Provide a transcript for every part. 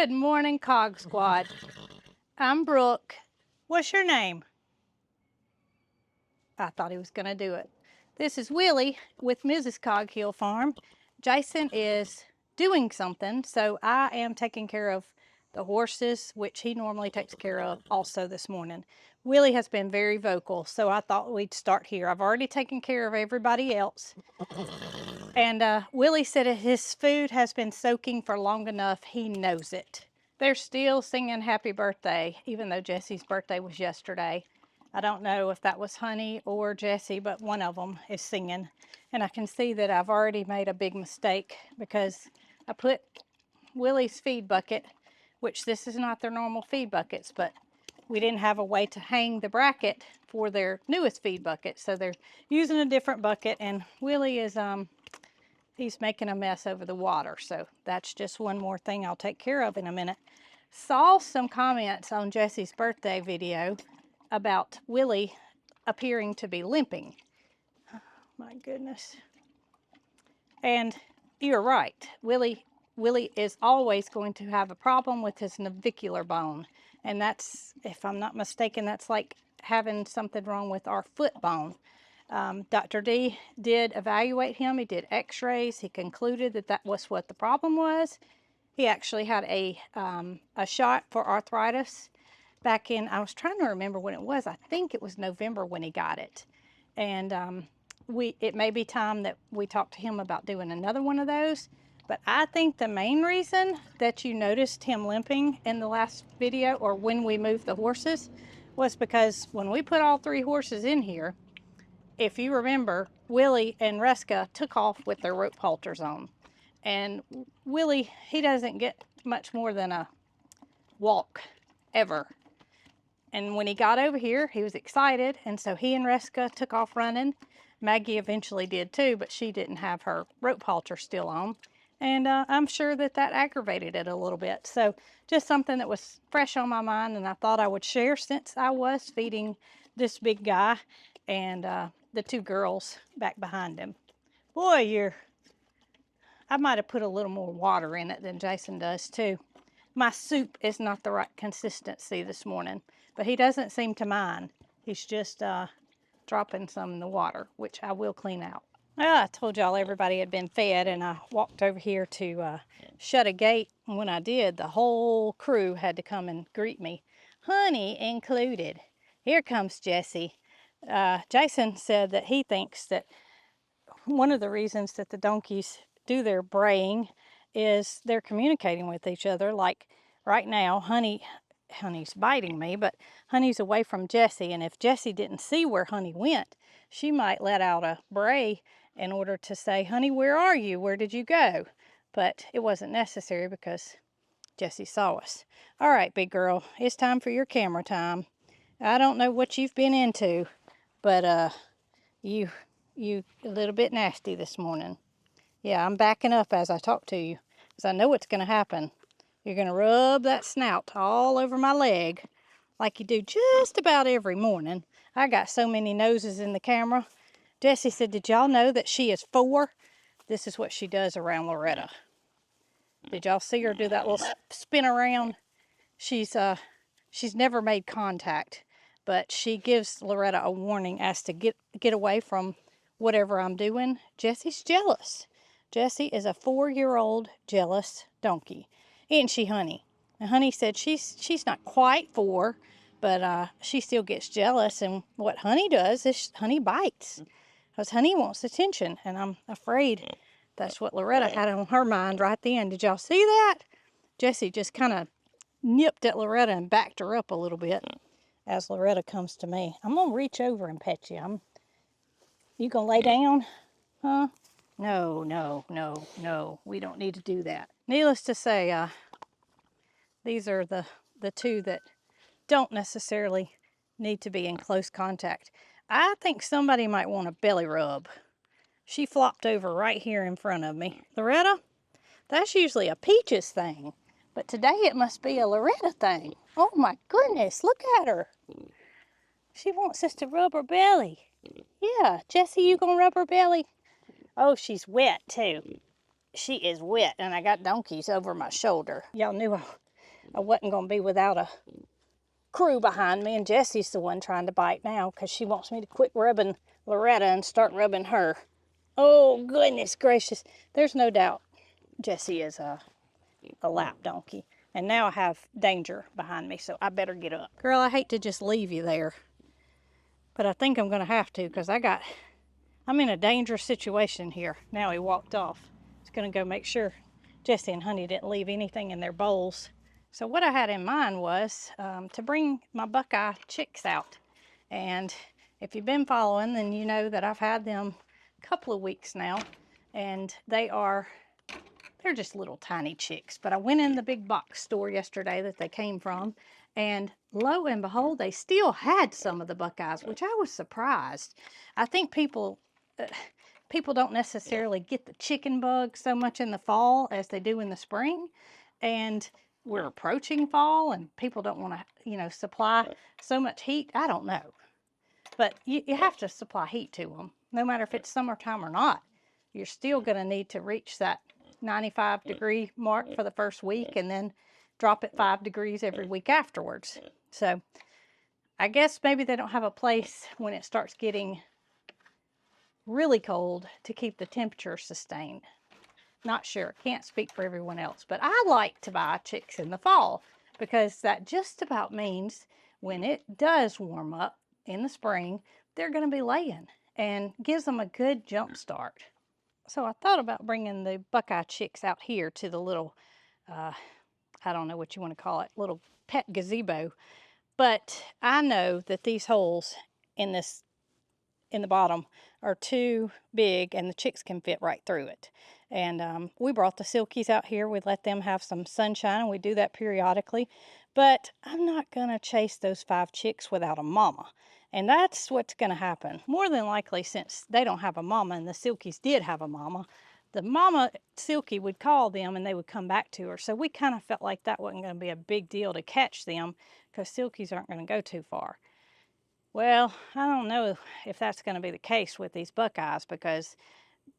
Good morning, Cog Squad. I'm Brooke. What's your name? I thought he was going to do it. This is Willie with Mrs. Cog Hill Farm. Jason is doing something, so I am taking care of the horses, which he normally takes care of also this morning. Willie has been very vocal, so I thought we'd start here. I've already taken care of everybody else. And Willie said his food has been soaking for long enough. He knows it. They're still singing happy birthday, even though Jesse's birthday was yesterday. I don't know if that was Honey or Jesse, but one of them is singing. And I can see that I've already made a big mistake because I put Willie's feed bucket, which this is not their normal feed buckets, but we didn't have a way to hang the bracket for their newest feed bucket. So they're using a different bucket, and Willie is, he's making a mess over the water. So that's just one more thing I'll take care of in a minute. Saw some comments on Jesse's birthday video about Willie appearing to be limping. My goodness. And you're right. Willie is always going to have a problem with his navicular bone. And that's, if I'm not mistaken, that's like having something wrong with our foot bone. Dr. D did evaluate him. He did x-rays. He concluded that that was what the problem was. He actually had a shot for arthritis back in, I was trying to remember when it was. I think it was November when he got it. And it may be time that we talk to him about doing another one of those. But I think the main reason that you noticed him limping in the last video, or when we moved the horses, was because when we put all 3 horses in here, if you remember, Willie and Reska took off with their rope halters on. And Willie, he doesn't get much more than a walk ever. And when he got over here, he was excited, and so he and Reska took off running. Maggie eventually did too, but she didn't have her rope halter still on. And I'm sure that that aggravated it a little bit. So just something that was fresh on my mind, and I thought I would share since I was feeding this big guy and the 2 girls back behind him. Boy, I might have put a little more water in it than Jason does too. My soup is not the right consistency this morning, but he doesn't seem to mind. He's just dropping some in the water, which I will clean out. Well, I told y'all everybody had been fed, and I walked over here to shut a gate. And when I did, the whole crew had to come and greet me, Honey included. Here comes Jesse. Jason said that he thinks that one of the reasons that the donkeys do their braying is they're communicating with each other. Like right now, Honey's biting me, but Honey's away from Jessie, and if Jessie didn't see where Honey went, she might let out a bray in order to say, Honey, where are you? Where did you go? But it wasn't necessary because Jessie saw us. All right, big girl, it's time for your camera time. I don't know what you've been into, but you a little bit nasty this morning. Yeah, I'm backing up as I talk to you because I know what's going to happen. You're going to rub that snout all over my leg like you do just about every morning. I got so many noses in the camera. Jessie said, did y'all know that she is 4? This is what she does around Loretta. Did y'all see her do that little spin around? She's never made contact, but she gives Loretta a warning as to get away from whatever I'm doing. Jessie's jealous. Jessie is a 4-year-old jealous donkey. Isn't she, Honey? And Honey said she's not quite 4, but she still gets jealous. And what Honey does is Honey bites. Because Honey wants attention. And I'm afraid that's what Loretta had on her mind right then. Did y'all see that? Jessie just kind of nipped at Loretta and backed her up a little bit as Loretta comes to me. I'm going to reach over and pet you. You going to lay down? Huh? No. We don't need to do that. Needless to say, these are the 2 that don't necessarily need to be in close contact. I think somebody might want a belly rub. She flopped over right here in front of me. Loretta, that's usually a Peaches thing, but today it must be a Loretta thing. Oh my goodness, look at her. She wants us to rub her belly. Yeah, Jessie, you gonna rub her belly? Oh, she's wet too. She is wet, and I got donkeys over my shoulder. Y'all knew I wasn't going to be without a crew behind me, and Jessie's the one trying to bite now because she wants me to quit rubbing Loretta and start rubbing her. Oh, goodness gracious. There's no doubt Jessie is a lap donkey. And now I have danger behind me, so I better get up. Girl, I hate to just leave you there, but I think I'm going to have to because I'm in a dangerous situation here. Now he walked off. He's going to go make sure Jessie and Honey didn't leave anything in their bowls. So what I had in mind was to bring my Buckeye chicks out. And if you've been following, then you know that I've had them a couple of weeks now. And they're just little tiny chicks. But I went in the big box store yesterday that they came from, and lo and behold, they still had some of the Buckeyes, which I was surprised. I think people don't necessarily get the chicken bug so much in the fall as they do in the spring. And we're approaching fall and people don't want to, supply so much heat. I don't know. But you have to supply heat to them, no matter if it's summertime or not. You're still going to need to reach that 95-degree mark for the first week and then drop it 5 degrees every week afterwards. So I guess maybe they don't have a place when it starts getting really cold to keep the temperature sustained. Not sure. Can't speak for everyone else. But I like to buy chicks in the fall because that just about means when it does warm up in the spring, they're going to be laying and gives them a good jump start. So I thought about bringing the Buckeye chicks out here to the little, I don't know what you want to call it, little pet gazebo. But I know that these holes in the bottom are too big and the chicks can fit right through it. And we brought the silkies out here. We let them have some sunshine, and we do that periodically. But I'm not going to chase those 5 chicks without a mama. And that's what's going to happen. More than likely, since they don't have a mama and the silkies did have a mama, the mama silkie would call them and they would come back to her. So we kind of felt like that wasn't going to be a big deal to catch them because silkies aren't going to go too far. Well, I don't know if that's going to be the case with these Buckeyes because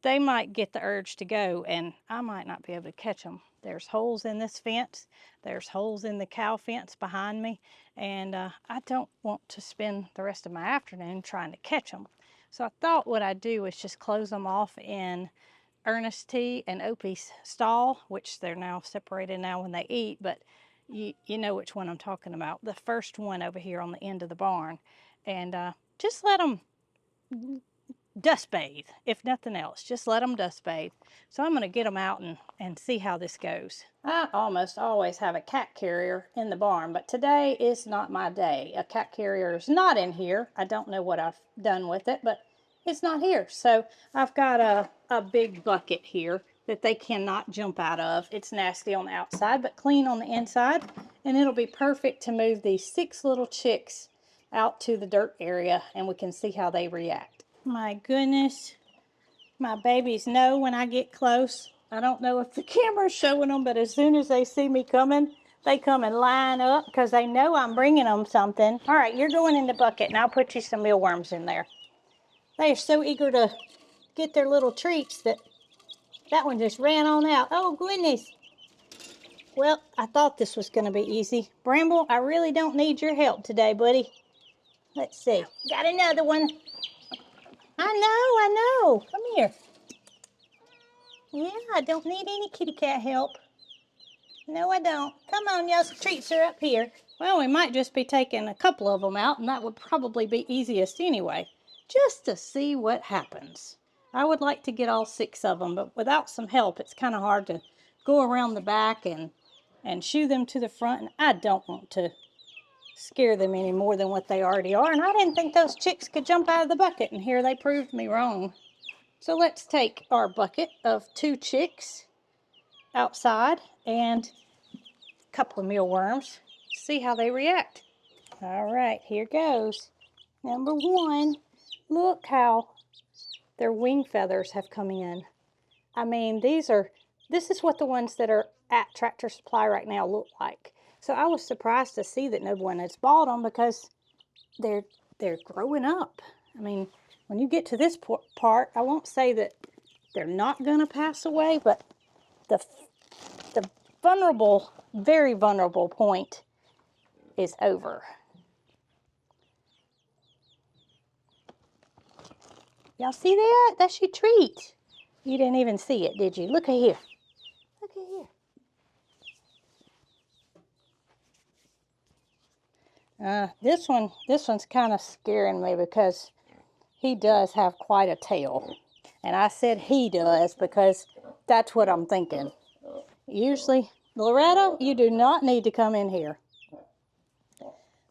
they might get the urge to go and I might not be able to catch them. There's holes in this fence. There's holes in the cow fence behind me. And I don't want to spend the rest of my afternoon trying to catch them. So I thought what I'd do is just close them off in Ernest T and Opie's stall, which they're now separated now when they eat, but you know which one I'm talking about. The first one over here on the end of the barn. And just let them dust bathe, if nothing else. Just let them dust bathe. So I'm going to get them out and see how this goes. I almost always have a cat carrier in the barn, but today is not my day. A cat carrier is not in here. I don't know what I've done with it, but it's not here. So I've got a big bucket here that they cannot jump out of. It's nasty on the outside, but clean on the inside. And it'll be perfect to move these 6 little chicks out to the dirt area and we can see how they react. My goodness, my babies know when I get close. I don't know if the camera's showing them, but as soon as they see me coming, they come and line up because they know I'm bringing them something. All right, you're going in the bucket and I'll put you some mealworms in there. They are so eager to get their little treats that one just ran on out. Oh, goodness. Well, I thought this was going to be easy. Bramble, I really don't need your help today, buddy. Let's see. Got another one. I know. Come here. Yeah, I don't need any kitty cat help. No, I don't. Come on, y'all. Treats are up here. Well, we might just be taking a couple of them out, and that would probably be easiest anyway, just to see what happens. I would like to get all 6 of them, but without some help, it's kind of hard to go around the back and shoo them to the front, and I don't want to scare them any more than what they already are. And I didn't think those chicks could jump out of the bucket, and here they proved me wrong. So let's take our bucket of 2 chicks outside and a couple of mealworms, see how they react. All right, here goes. Number 1, look how their wing feathers have come in. I mean, this is what the ones that are at Tractor Supply right now look like. So I was surprised to see that no one has bought them because they're growing up. I mean, when you get to this part, I won't say that they're not going to pass away, but the vulnerable, very vulnerable point is over. Y'all see that? That's your treat. You didn't even see it, did you? Look at here. Look at here. This one's kind of scaring me because he does have quite a tail. And I said he does because that's what I'm thinking. Usually, Loretta, you do not need to come in here.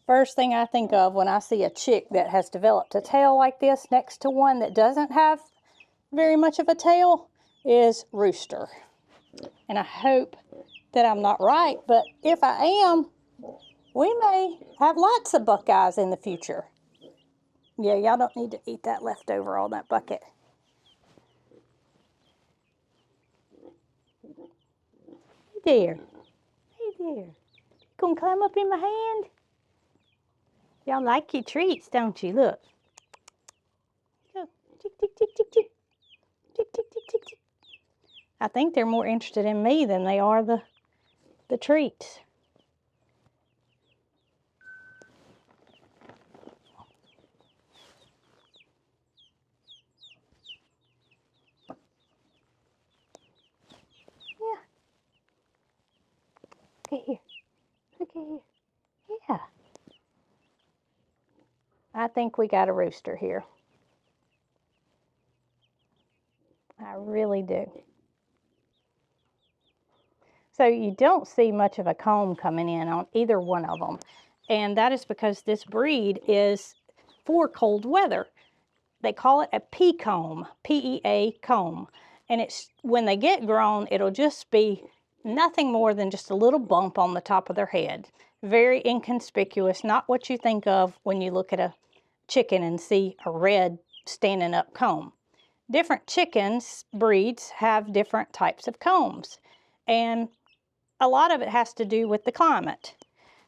First thing I think of when I see a chick that has developed a tail like this next to one that doesn't have very much of a tail is rooster. And I hope that I'm not right, but if I am, we may have lots of buckeyes in the future. Yeah, y'all don't need to eat that leftover on that bucket. Hey there. Hey there. You gonna climb up in my hand? Y'all like your treats, don't you? Look. Go. Tick, tick, tick, tick, tick. Tick, tick, tick, tick, tick. I think they're more interested in me than they are the treats. Yeah. Look at here. Look at here. Yeah. I think we got a rooster here. I really do. So you don't see much of a comb coming in on either one of them. And that is because this breed is for cold weather. They call it a pea comb, P-E-A comb. And it's when they get grown, it'll just be nothing more than just a little bump on the top of their head. Very inconspicuous, not what you think of when you look at a chicken and see a red standing up comb. Different chickens, breeds, have different types of combs. And a lot of it has to do with the climate.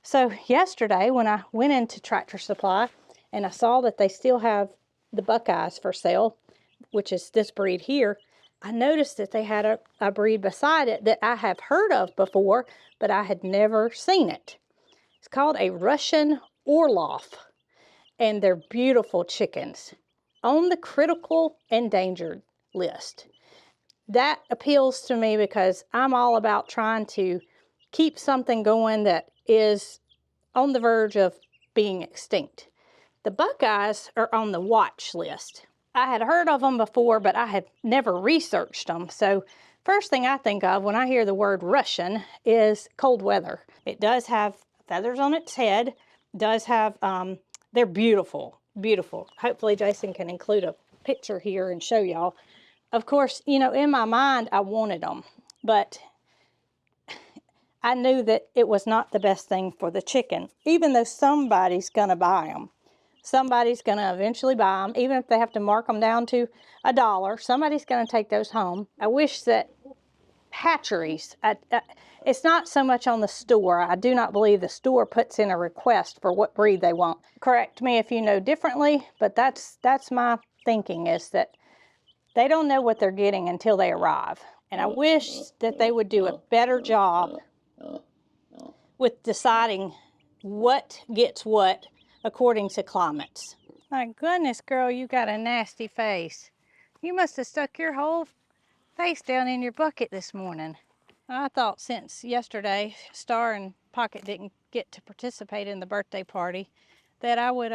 So yesterday when I went into Tractor Supply and I saw that they still have the buckeyes for sale, which is this breed here, I noticed that they had a breed beside it that I have heard of before, but I had never seen it. It's called a Russian Orloff, and they're beautiful chickens on the critical endangered list. That appeals to me because I'm all about trying to keep something going that is on the verge of being extinct. The buckeyes are on the watch list. I had heard of them before, but I had never researched them. So first thing I think of when I hear the word Russian is cold weather. It does have feathers on its head, does have, they're beautiful, beautiful. Hopefully Jason can include a picture here and show y'all. Of course, you know, in my mind, I wanted them, but I knew that it was not the best thing for the chicken, even though somebody's gonna buy them. Somebody's gonna eventually buy them, even if they have to mark them down to $1, somebody's gonna take those home. I wish that hatcheries, it's not so much on the store. I do not believe the store puts in a request for what breed they want. Correct me if you know differently, but that's my thinking, is that they don't know what they're getting until they arrive. And I wish that they would do a better job with deciding what gets what according to climates. My goodness, girl, you got a nasty face. You must have stuck your whole face down in your bucket this morning. I thought since yesterday Star and Pocket didn't get to participate in the birthday party that I would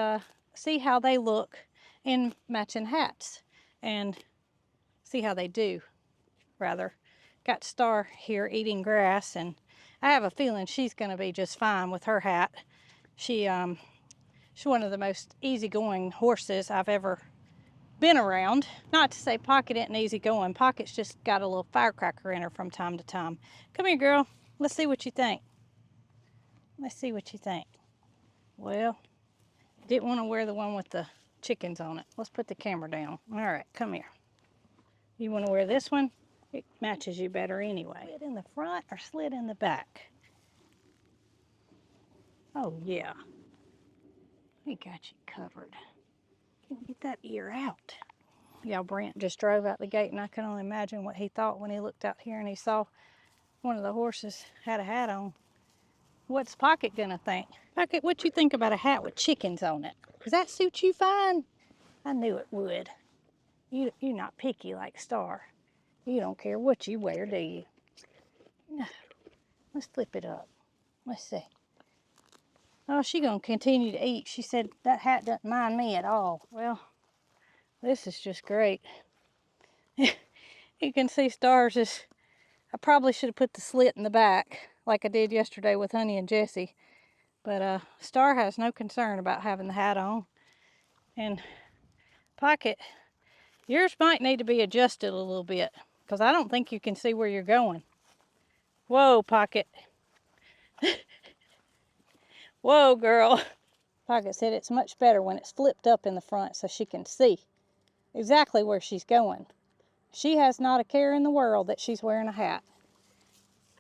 see how they look in matching hats and see how they do, rather. Got Star here eating grass, and I have a feeling she's going to be just fine with her hat. She's one of the most easygoing horses I've ever been around. Not to say Pocket isn't easygoing. Pocket's just got a little firecracker in her from time to time. Come here, girl. Let's see what you think. Let's see what you think. Well, didn't want to wear the one with the chickens on it. Let's put the camera down. All right, come here. You want to wear this one? It matches you better anyway. Slit in the front or slit in the back? Oh, yeah. We got you covered. Get that ear out. Y'all, Brent just drove out the gate, and I can only imagine what he thought when he looked out here and he saw one of the horses had a hat on. What's Pocket gonna think? Pocket, what you think about a hat with chickens on it? Does that suit you fine? I knew it would. You're not picky like Star. You don't care what you wear, do you? Let's flip it up. Let's see. Oh, she's gonna continue to eat. She said that hat doesn't mind me at all. Well, this is just great. You can see Star's is, I probably should have put the slit in the back like I did yesterday with Honey and Jessie. But Star has no concern about having the hat on. And Pocket, yours might need to be adjusted a little bit because I don't think you can see where you're going. Whoa, Pocket. Whoa, girl. Pocket said it's much better when it's flipped up in the front so she can see exactly where she's going. She has not a care in the world that she's wearing a hat.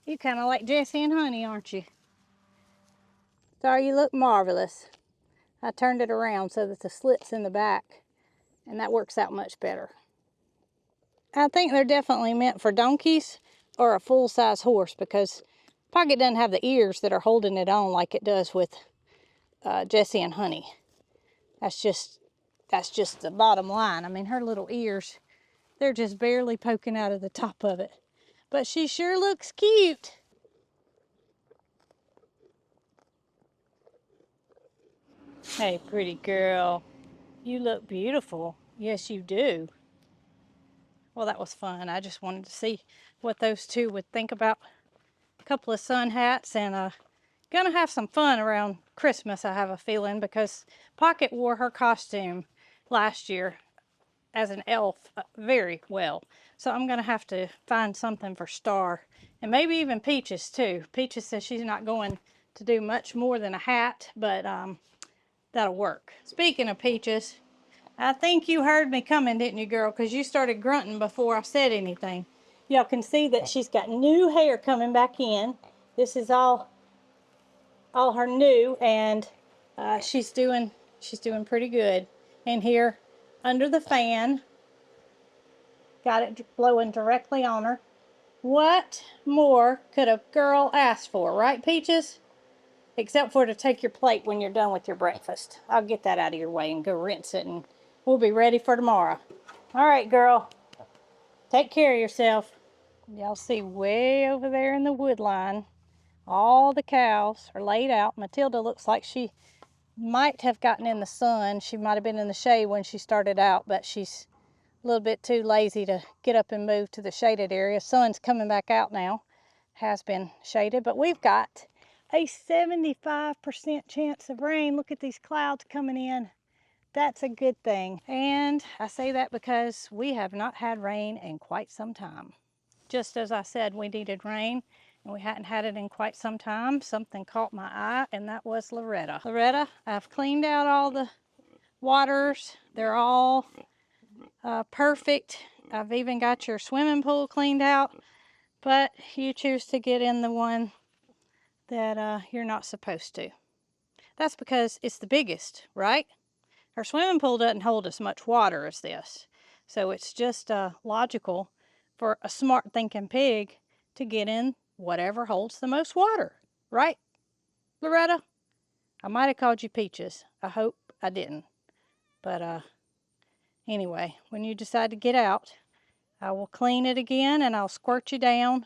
You kind of like Jessie and Honey, aren't you? Star, you look marvelous. I turned it around so that the slit's in the back, and that works out much better. I think they're definitely meant for donkeys or a full-size horse because Pocket doesn't have the ears that are holding it on like it does with Jessie and Honey. That's just the bottom line. I mean, her little ears, they're just barely poking out of the top of it. But she sure looks cute. Hey, pretty girl. You look beautiful. Yes, you do. Well, that was fun. I just wanted to see what those two would think about a couple of sun hats, and gonna have some fun around Christmas, I have a feeling, because Pocket wore her costume last year as an elf very well. So I'm gonna have to find something for Star, and maybe even Peaches too. Peaches says she's not going to do much more than a hat, but that'll work. Speaking of Peaches, I think you heard me coming, didn't you, girl? Because you started grunting before I said anything. Y'all can see that she's got new hair coming back in. This is all her new, and she's doing pretty good in here under the fan. Got it blowing directly on her. What more could a girl ask for, right, Peaches? Except for to take your plate when you're done with your breakfast. I'll get that out of your way and go rinse it, and we'll be ready for tomorrow. All right, girl. Take care of yourself. Y'all see way over there in the wood line, all the cows are laid out. Matilda looks like she might have gotten in the sun. She might have been in the shade when she started out, but she's a little bit too lazy to get up and move to the shaded area. Sun's coming back out now. Has been shaded, but we've got a 75% chance of rain. Look at these clouds coming in. That's a good thing. And I say that because we have not had rain in quite some time. Just as I said, we needed rain, and we hadn't had it in quite some time. Something caught my eye, and that was Loretta. Loretta, I've cleaned out all the waters. They're all perfect. I've even got your swimming pool cleaned out, but you choose to get in the one that you're not supposed to. That's because it's the biggest, right? Her swimming pool doesn't hold as much water as this. So it's just logical for a smart thinking pig to get in whatever holds the most water. Right, Loretta? I might have called you Peaches. I hope I didn't. But anyway, when you decide to get out, I will clean it again and I'll squirt you down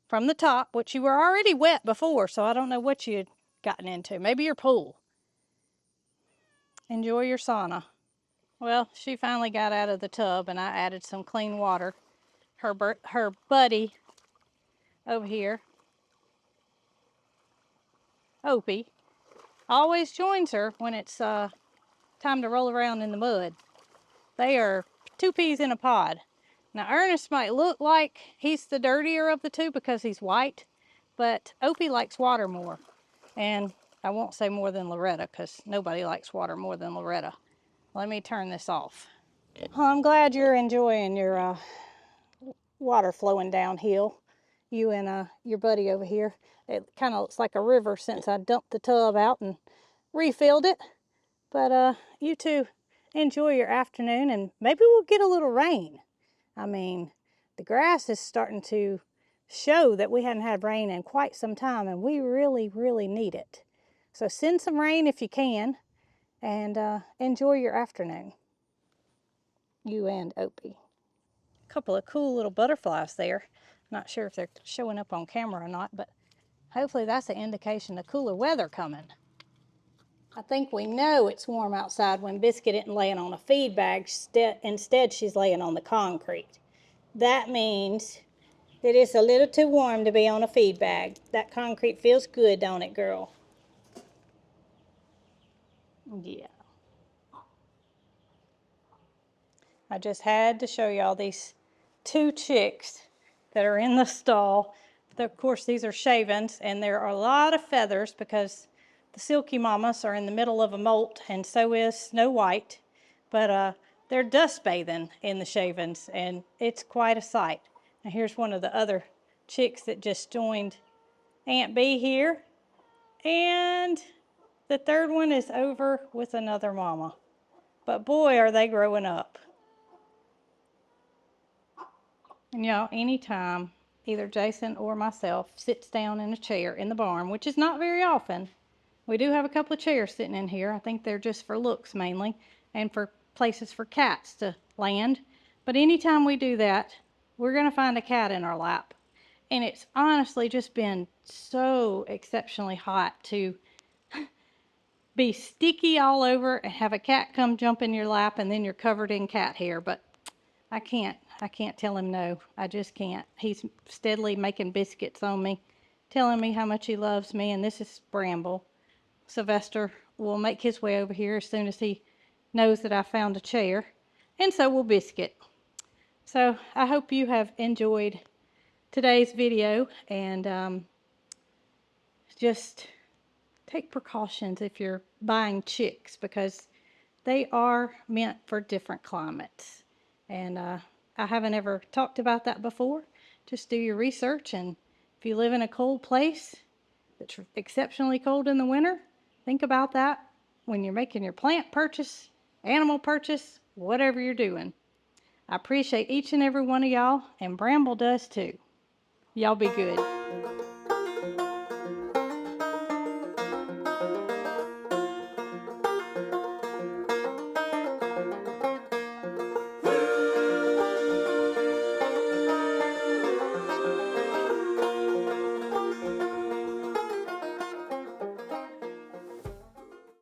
from the top, which you were already wet before, so I don't know what you had gotten into. Maybe your pool. Enjoy your sauna. Well, she finally got out of the tub and I added some clean water. Her buddy over here, Opie, always joins her when it's time to roll around in the mud. They are two peas in a pod. Now Ernest might look like he's the dirtier of the two because he's white, but Opie likes water more. And I won't say more than Loretta because nobody likes water more than Loretta. Let me turn this off. Well, I'm glad you're enjoying your water flowing downhill. You and your buddy over here. It kind of looks like a river since I dumped the tub out and refilled it. But you two enjoy your afternoon, and maybe we'll get a little rain. I mean, the grass is starting to show that we hadn't had rain in quite some time, and we really, really need it. So send some rain if you can, and enjoy your afternoon. You and Opie. A couple of cool little butterflies there. Not sure if they're showing up on camera or not, but hopefully that's an indication of cooler weather coming. I think we know it's warm outside when Biscuit isn't laying on a feed bag. Instead, she's laying on the concrete. That means that it's a little too warm to be on a feed bag. That concrete feels good, don't it, girl? Yeah. I just had to show y'all these 2 chicks that are in the stall. Of course, these are shavens, and there are a lot of feathers because the silky mamas are in the middle of a molt, and so is Snow White. But they're dust bathing in the shavens, and it's quite a sight. Now here's one of the other chicks that just joined Aunt Bee here, and the third one is over with another mama. But boy, are they growing up. And y'all, anytime either Jason or myself sits down in a chair in the barn, which is not very often, we do have a couple of chairs sitting in here. I think they're just for looks mainly, and for places for cats to land. But anytime we do that, we're going to find a cat in our lap. And it's honestly just been so exceptionally hot to be sticky all over and have a cat come jump in your lap, and then you're covered in cat hair. But I can't tell him no. I just can't. He's steadily making biscuits on me, telling me how much he loves me, and this is Bramble. Sylvester will make his way over here as soon as he knows that I found a chair, and so will Biscuit. So I hope you have enjoyed today's video, and just take precautions if you're buying chicks, because they are meant for different climates. And I haven't ever talked about that before. Just do your research, and if you live in a cold place that's exceptionally cold in the winter, think about that when you're making your plant purchase, animal purchase, whatever you're doing. I appreciate each and every one of y'all, and Bramble does too. Y'all be good.